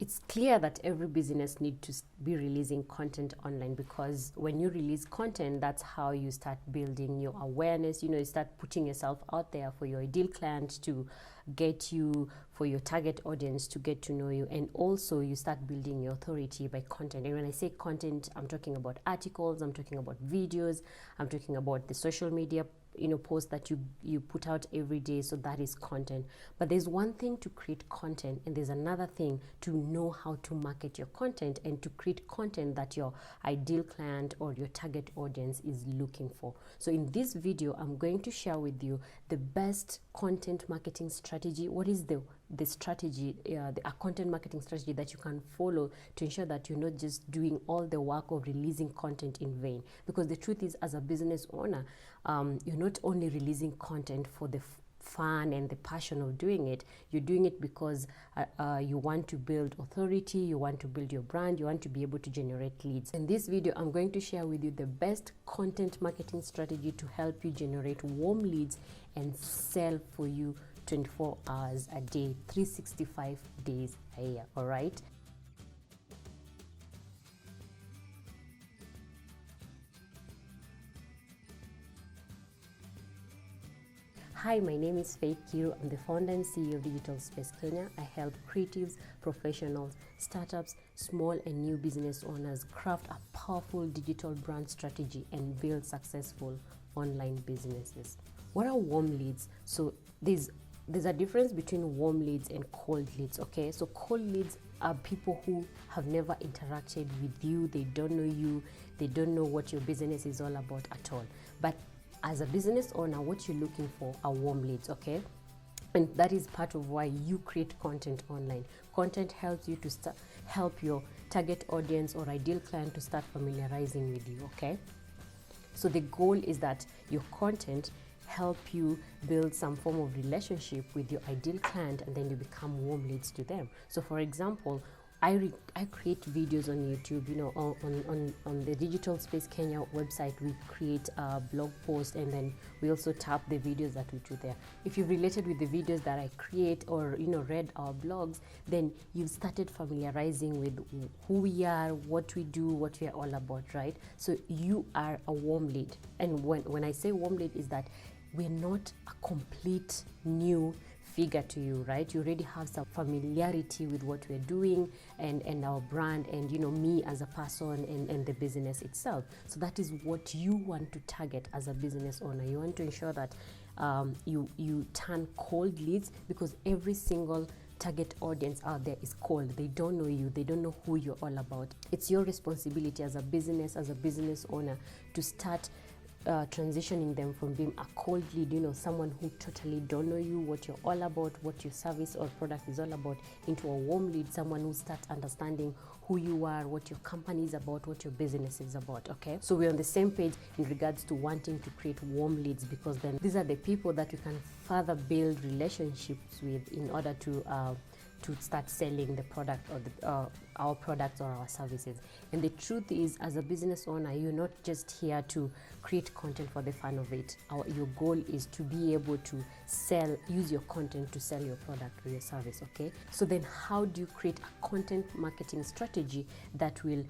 It's clear that every business needs to be releasing content online, because when you release content, that's how you start building your awareness. You start putting yourself out there for your ideal client to get you, for your target audience to get to know you, and also you start building your authority by content. And when I say content, I'm talking about articles, I'm talking about videos, I'm talking about the social media post that you put out every day. So that is content. But there's one thing to create content, and there's another thing to know how to market your content and to create content that your ideal client or your target audience is looking for. So in this video, I'm going to share with you the best content marketing strategy. What is the strategy, a content marketing strategy that you can follow to ensure that you're not just doing all the work of releasing content in vain? Because the truth is, as a business owner, you're not only releasing content for the fun and the passion of doing it. You're doing it because you want to build authority, you want to build your brand, you want to be able to generate leads. In this video, I'm going to share with you the best content marketing strategy to help you generate warm leads and sell for you 24 hours a day, 365 days a year. All right. Hi, my name is Faith Kiru. I'm the founder and CEO of Digital Space Kenya. I help creatives, professionals, startups, small and new business owners craft a powerful digital brand strategy and build successful online businesses. What are warm leads? So there's a difference between warm leads and cold leads, okay? So cold leads are people who have never interacted with you, they don't know you, they don't know what your business is all about at all. But as a business owner, what you're looking for are warm leads, okay? And that is part of why you create content online. Content helps you to help your target audience or ideal client to start familiarizing with you, okay? So the goal is that your content help you build some form of relationship with your ideal client, and then you become warm leads to them. So for example, I create videos on YouTube, on the Digital Space Kenya website. We create a blog post, and then we also tap the videos that we do there. If you've related with the videos that I create, or read our blogs, then you've started familiarizing with who we are, what we do, what we are all about, right? So you are a warm lead. And when I say warm lead, is that we're not a complete new figure to you, right? You already have some familiarity with what we're doing and our brand, and me as a person, and the business itself. So that is what you want to target as a business owner. You want to ensure that you turn cold leads, because every single target audience out there is cold. They don't know you, they don't know who you're all about. It's your responsibility as a business owner, to start transitioning them from being a cold lead, someone who totally don't know you, what you're all about, what your service or product is all about, into a warm lead, someone who starts understanding who you are, what your company is about, what your business is about, okay? So we're on the same page in regards to wanting to create warm leads, because then these are the people that you can further build relationships with in order to start selling the product or our products or our services. And the truth is, as a business owner, you're not just here to create content for the fun of it. Your goal is to be able to use your content to sell your product or your service, okay? So then how do you create a content marketing strategy that will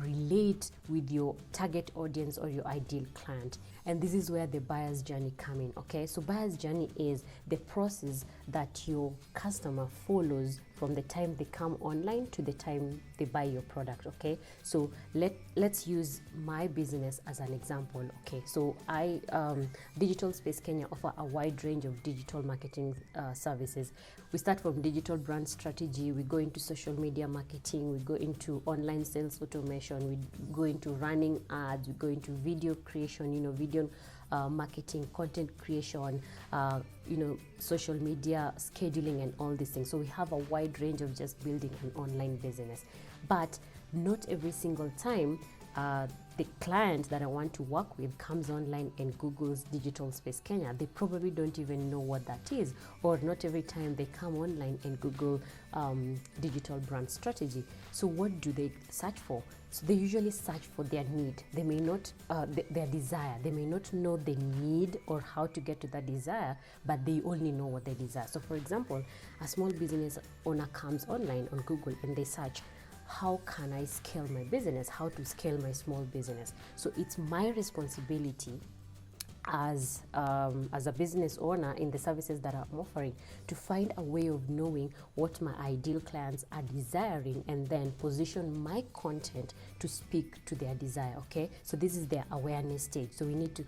relate with your target audience or your ideal client? And this is where the buyer's journey come in, okay? So buyer's journey is the process that your customer follows from the time they come online to the time they buy your product, okay? So let's use my business as an example, okay? So I, Digital Space Kenya, offer a wide range of digital marketing services. We start from digital brand strategy, we go into social media marketing, we go into online sales automation, we go into running ads, we go into video creation, video marketing, content creation, social media scheduling, and all these things. So we have a wide range of just building an online business. But not every single time the client that I want to work with comes online and Googles Digital Space Kenya, they probably don't even know what that is, or not every time they come online and Google digital brand strategy. So what do they search for? So they usually search for their need. They may not, their desire. They may not know the need or how to get to that desire, but they only know what they desire. So for example, a small business owner comes online on Google and they search, how can I scale my business? How to scale my small business? So it's my responsibility as a business owner in the services that I'm offering to find a way of knowing what my ideal clients are desiring and then position my content to speak to their desire. Okay, so this is their awareness stage. So we need to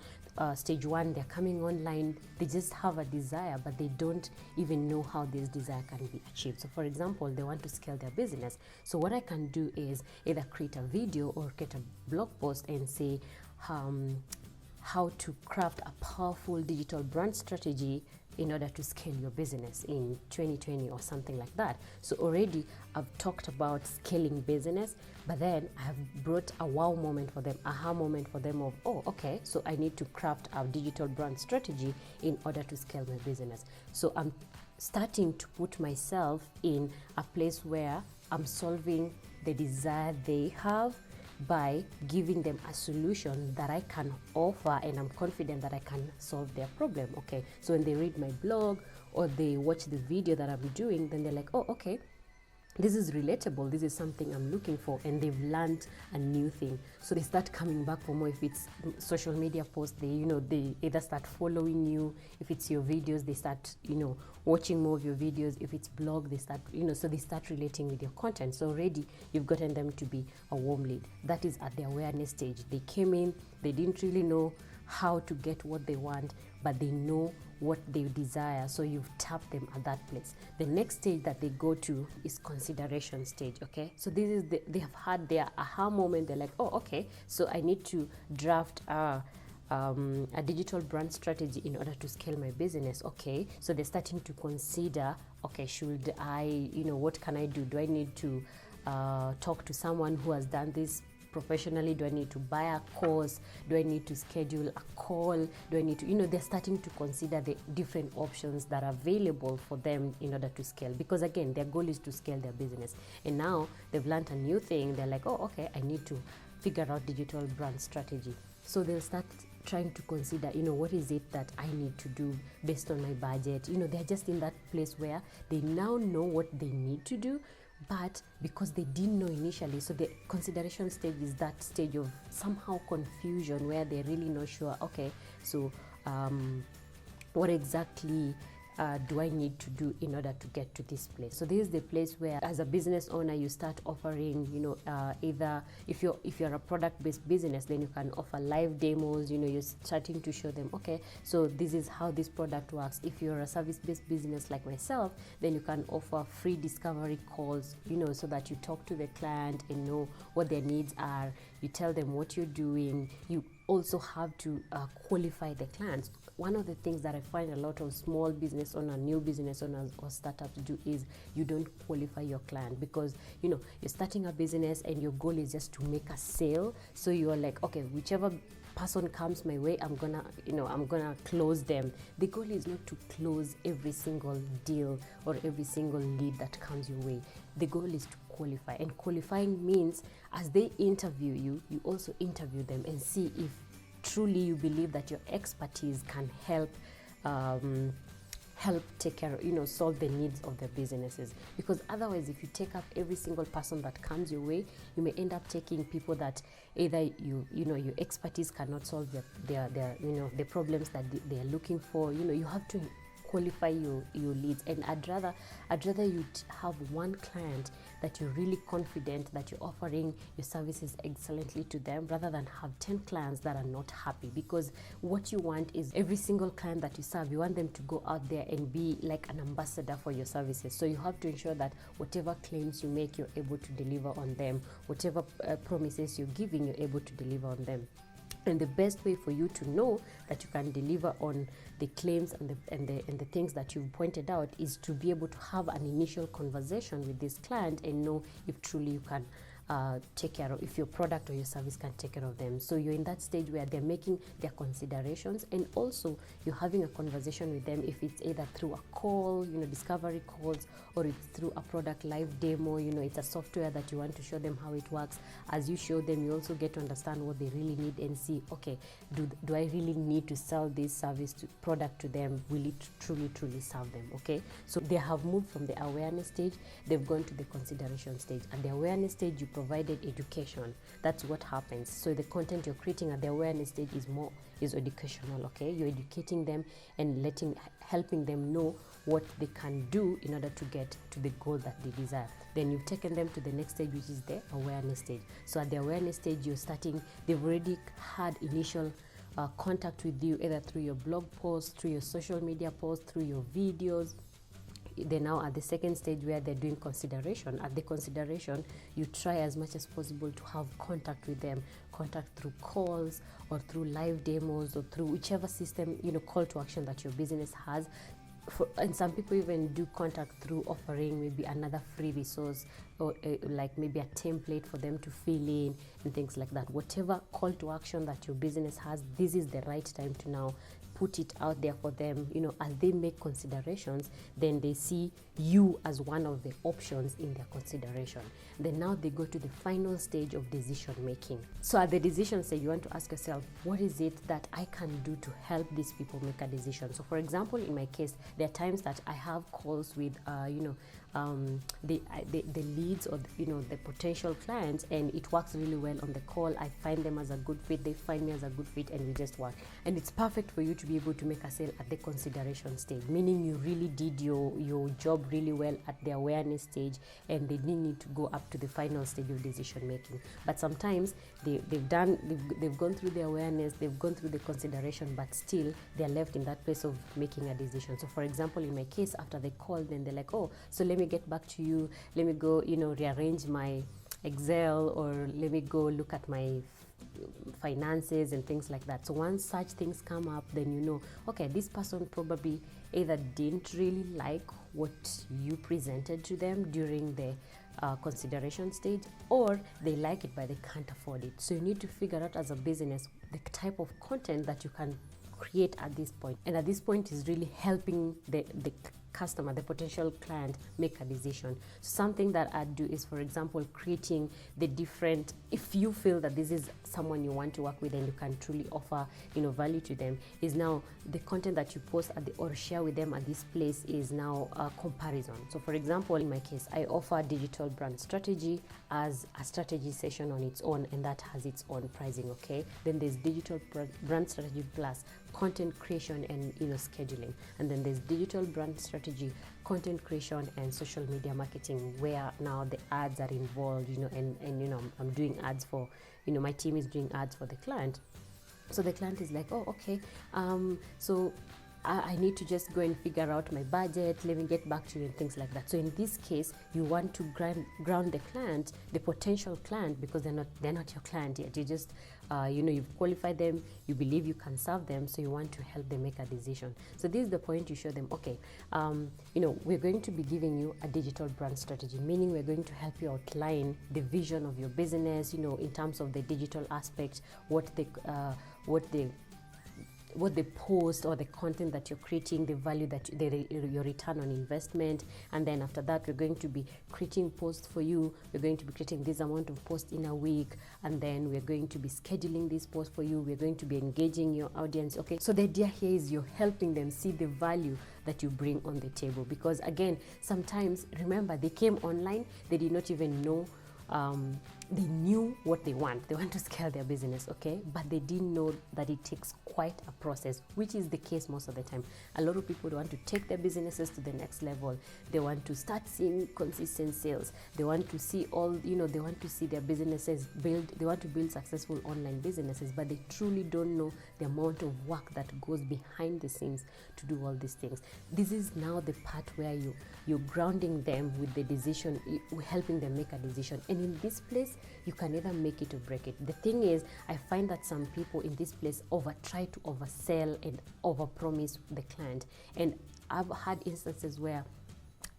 stage one, they're coming online, they just have a desire, but they don't even know how this desire can be achieved. So for example, they want to scale their business. So what I can do is either create a video or create a blog post and say how to craft a powerful digital brand strategy in order to scale your business in 2020 or something like that. So already I've talked about scaling business, but then I have brought a wow moment for them, aha moment for them of, oh, okay, so I need to craft a digital brand strategy in order to scale my business. So I'm starting to put myself in a place where I'm solving the desire they have by giving them a solution that I can offer, and I'm confident that I can solve their problem. Okay, so when they read my blog or they watch the video that I'm doing, then they're like, oh, okay, this is relatable, this is something I'm looking for, and they've learned a new thing. So they start coming back for more. If it's social media posts, they either start following you. If it's your videos, they start watching more of your videos. If it's blog, they start so they start relating with your content. So already you've gotten them to be a warm lead. That is at the awareness stage. They came in, they didn't really know how to get what they want, but they know what they desire, so you've tapped them at that place. The next stage that they go to is consideration stage. Okay, so this is they have had their aha moment. They're like, oh, okay, so I need to draft a digital brand strategy in order to scale my business. Okay, so they're starting to consider, okay, should I, what can I do? Do I need to talk to someone who has done this professionally? Do I need to buy a course? Do I need to schedule a call? Do I need to, they're starting to consider the different options that are available for them in order to scale, because again, their goal is to scale their business. And now they've learned a new thing. They're like, oh, okay, I need to figure out digital brand strategy. So they'll start trying to consider, what is it that I need to do based on my budget? They're just in that place where they now know what they need to do, but because they didn't know initially, so the consideration stage is that stage of somehow confusion where they're really not sure, okay, so what exactly do I need to do in order to get to this place? So this is the place where, as a business owner, you start offering, either if you're a product-based business, then you can offer live demos. You're starting to show them, okay, so this is how this product works. If you're a service-based business like myself, then you can offer free discovery calls, so that you talk to the client and know what their needs are. You tell them what you're doing. You also have to qualify the clients. One of the things that I find a lot of small business owners, new business owners or startups do is you don't qualify your client, because you're starting a business and your goal is just to make a sale. So you're like, okay, whichever person comes my way, I'm gonna close them. The goal is not to close every single deal or every single lead that comes your way. The goal is to qualify, and qualifying means as they interview you, you also interview them and see if truly you believe that your expertise can help take care of, solve the needs of their businesses. Because otherwise, if you take up every single person that comes your way, you may end up taking people that either your expertise cannot solve their the problems that they are looking for. You have to qualify your leads, and I'd rather you have one client that you're really confident that you're offering your services excellently to them, rather than have 10 clients that are not happy. Because what you want is every single client that you serve, you want them to go out there and be like an ambassador for your services. So you have to ensure that whatever claims you make, you're able to deliver on them. Whatever promises you're giving, you're able to deliver on them. And the best way for you to know that you can deliver on the claims and the things that you've pointed out is to be able to have an initial conversation with this client and know if truly you can take care of, if your product or your service can take care of them. So you're in that stage where they're making their considerations, and also you're having a conversation with them, if it's either through a call, discovery calls, or it's through a product live demo. It's a software that you want to show them how it works. As you show them, you also get to understand what they really need and see, okay, do I really need to sell this service product to them? Will it truly serve them? Okay, so they have moved from the awareness stage, they've gone to the consideration stage. At the awareness stage, you provided education. That's what happens. So the content you're creating at the awareness stage is educational. Okay, you're educating them and helping them know what they can do in order to get to the goal that they desire. Then you've taken them to the next stage, which is the awareness stage. So at the awareness stage, they've already had initial contact with you, either through your blog posts, through your social media posts, through your videos. They're now at the second stage where they're doing consideration. At the consideration, you try as much as possible to have contact with them, contact through calls or through live demos or through whichever system, call to action that your business has. And some people even do contact through offering maybe another free resource, or like maybe a template for them to fill in and things like that. Whatever call to action that your business has, this is the right time to now put it out there for them. As they make considerations, then they see you as one of the options in their consideration. Then now they go to the final stage of decision making. So at the decision stage, you want to ask yourself, what is it that I can do to help these people make a decision? So for example, in my case, there are times that I have calls with the leads, or the potential clients, and it works really well on the call. I find them as a good fit, they find me as a good fit, and we just work. And it's perfect for you to be able to make a sale at the consideration stage, meaning you really did your job really well at the awareness stage, and they didn't need to go up to the final stage of decision making. But sometimes they've gone through the awareness, they've gone through the consideration, but still they're left in that place of making a decision. So for example, in my case, after they call, then they're like, oh, so let me get back to you, let me go rearrange my Excel, or let me go look at my finances and things like that. So once such things come up, then okay, this person probably either didn't really like what you presented to them during the consideration stage, or they like it but they can't afford it. So you need to figure out as a business the type of content that you can create at this point, and at this point is really helping the customer, the potential client, make a decision. So something that I do is, for example, creating the different, if you feel that this is someone you want to work with and you can truly offer value to them, is now the content that you post or share with them at this place is now a comparison. So for example, in my case, I offer digital brand strategy as a strategy session on its own, and that has its own pricing. Okay, then there's digital brand strategy plus content creation and scheduling, and then there's digital brand strategy, content creation, and social media marketing, where now the ads are involved, and I'm doing ads for, my team is doing ads for the client. So the client is like, oh, okay, so I need to just go and figure out my budget, let me get back to you, and things like that. So in this case, you want to ground the client, the potential client, because they're not your client yet. You just you've qualified them, you believe you can serve them, so you want to help them make a decision. So this is the point. You show them, okay, we're going to be giving you a digital brand strategy, meaning we're going to help you outline the vision of your business, in terms of the digital aspect, what the post or the content that you're creating, the value that your return on investment. And then after that, we're going to be creating posts for you. We're going to be creating this amount of posts in a week, and then we're going to be scheduling this post for you. We're going to be engaging your audience. Okay, so the idea here is you're helping them see the value that you bring on the table, because again, sometimes, remember, they came online, they did not even know, they knew what they want. They want to scale their business, okay? But they didn't know that it takes quite a process, which is the case most of the time. A lot of people want to take their businesses to the next level. They want to start seeing consistent sales. They want to see they want to see their businesses build. They want to build successful online businesses, but they truly don't know the amount of work that goes behind the scenes to do all these things. This is now the part where you're grounding them with the decision, helping them make a decision. And in this place, you can either make it or break it. The thing is, I find that some people in this place try to oversell and overpromise the client. And I've had instances where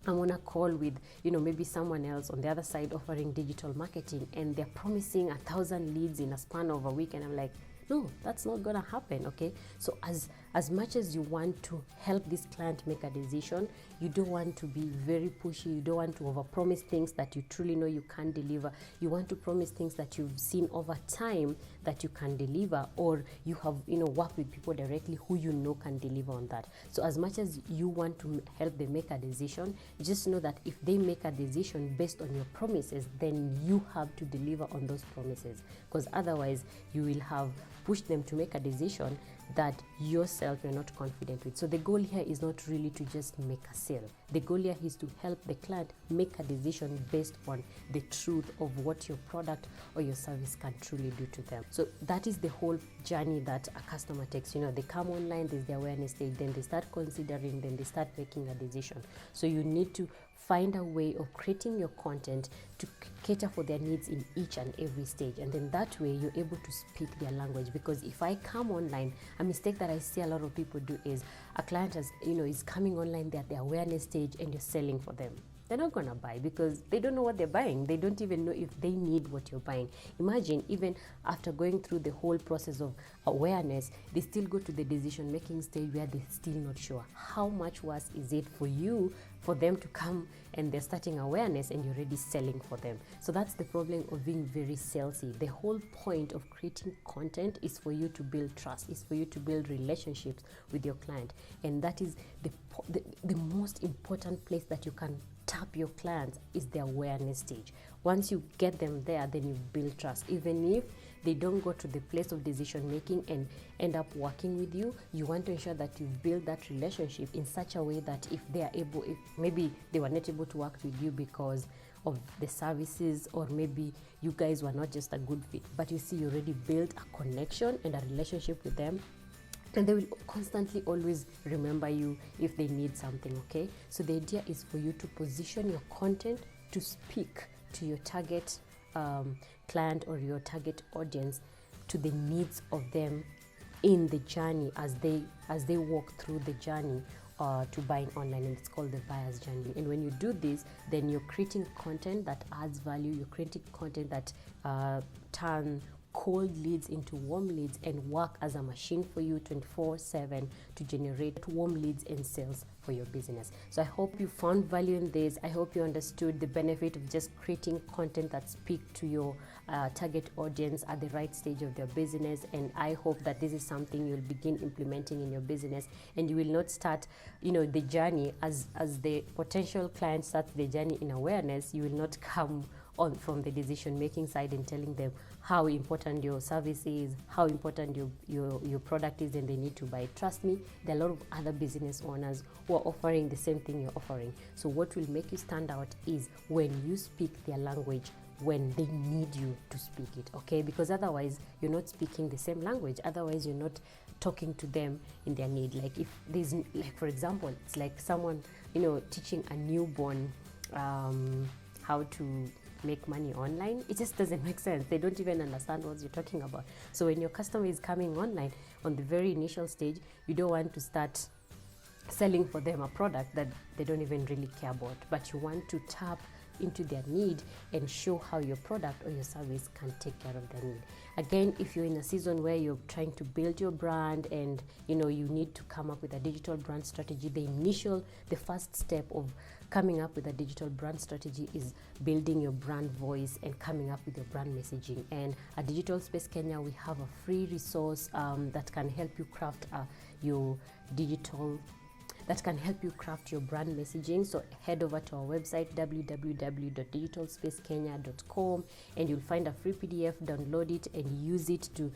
I'm on a call with, maybe someone else on the other side offering digital marketing, and they're promising 1,000 leads in a span of a week, and I'm like, no, that's not gonna happen. Okay, so as much as you want to help this client make a decision, you don't want to be very pushy. You don't want to overpromise things that you truly know you can't deliver. You want to promise things that you've seen over time that you can deliver, or you have worked with people directly who you know can deliver on that. So as much as you want to help them make a decision, just know that if they make a decision based on your promises, then you have to deliver on those promises, because otherwise you will have pushed them to make a decision that yourself you're not confident with. So the goal here is not really to just make a sale. The goal here is to help the client make a decision based on the truth of what your product or your service can truly do to them. So that is the whole journey that a customer takes. They come online, there's the awareness stage, then they start considering, then they start making a decision. So you need to find a way of creating your content to cater for their needs in each and every stage, and then that way you're able to speak their language. Because if I come online, a mistake that I see a lot of people do is a client is coming online, they're at the awareness stage, and you're selling for them. They're not gonna buy because they don't know what they're buying. They don't even know if they need what you're buying. Imagine, even after going through the whole process of awareness, they still go to the decision making stage where they're still not sure. How much worse is it for them to come and they're starting awareness and you're already selling for them? So that's the problem of being very salesy. The whole point of creating content is for you to build trust, is for you to build relationships with your client, and that is the most important place that you can tap your clients is the awareness stage. Once you get them there, then you build trust. Even if they don't go to the place of decision making and end up working with you, you want to ensure that you build that relationship in such a way that if maybe they were not able to work with you because of the services, or maybe you guys were not just a good fit, but you see you already built a connection and a relationship with them, and they will constantly always remember you if they need something. Okay, so the idea is for you to position your content to speak to your target client or your target audience, to the needs of them in the journey as they walk through the journey to buying online, and it's called the buyer's journey. And when you do this, then you're creating content that adds value. You're creating content that turn cold leads into warm leads and work as a machine for you 24/7 to generate warm leads and sales for your business. So I hope you found value in this. I hope you understood the benefit of just creating content that speak to your target audience at the right stage of their business. And I hope that this is something you'll begin implementing in your business, and you will not start the journey as the potential client starts the journey in awareness. You will not come on from the decision making side and telling them how important your service is, how important your product is, and they need to buy it. Trust me, there are a lot of other business owners who are offering the same thing you're offering. So what will make you stand out is when you speak their language when they need you to speak it, okay? Because otherwise you're not speaking the same language. Otherwise you're not talking to them in their need. Like if there's, like for example, it's like someone teaching a newborn how to make money online. It just doesn't make sense. They don't even understand what you're talking about. So when your customer is coming online on the very initial stage, you don't want to start selling for them a product that they don't even really care about, but you want to tap into their need and show how your product or your service can take care of their need. Again, if you're in a season where you're trying to build your brand and you need to come up with a digital brand strategy, the first step of coming up with a digital brand strategy is building your brand voice and coming up with your brand messaging. And at Digital Space Kenya, we have a free resource that can help you craft your brand messaging. So head over to our website www.digitalspacekenya.com, and you'll find a free PDF. Download it and use it to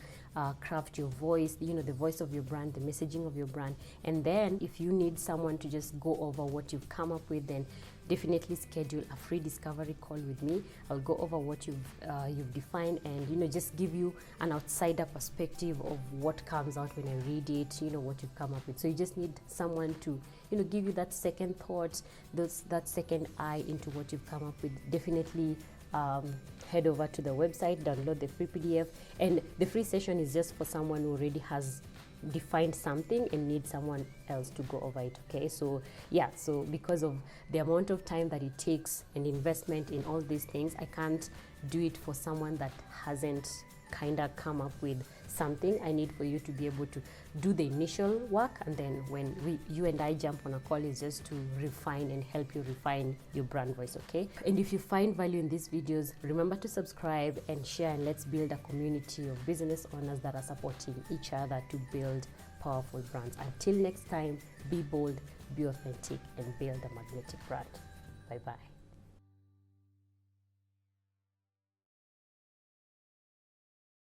craft your voice, the voice of your brand, the messaging of your brand. And then if you need someone to just go over what you've come up with, then definitely schedule a free discovery call with me. I'll go over what you've defined and just give you an outsider perspective of what comes out when I read it, what you've come up with. So you just need someone to give you that second thought, that second eye into what you've come up with. Definitely head over to the website, download the free PDF, and the free session is just for someone who already has defined something and need someone else to go over it. Okay, so yeah, so because of the amount of time that it takes and investment in all these things, I can't do it for someone that hasn't kind of come up with something. I need for you to be able to do the initial work, and then when you and I jump on a call, is just to refine and help you refine your brand voice. Okay, and if you find value in these videos, remember to subscribe and share, and let's build a community of business owners that are supporting each other to build powerful brands. Until next time, be bold, be authentic, and build a magnetic brand. Bye bye.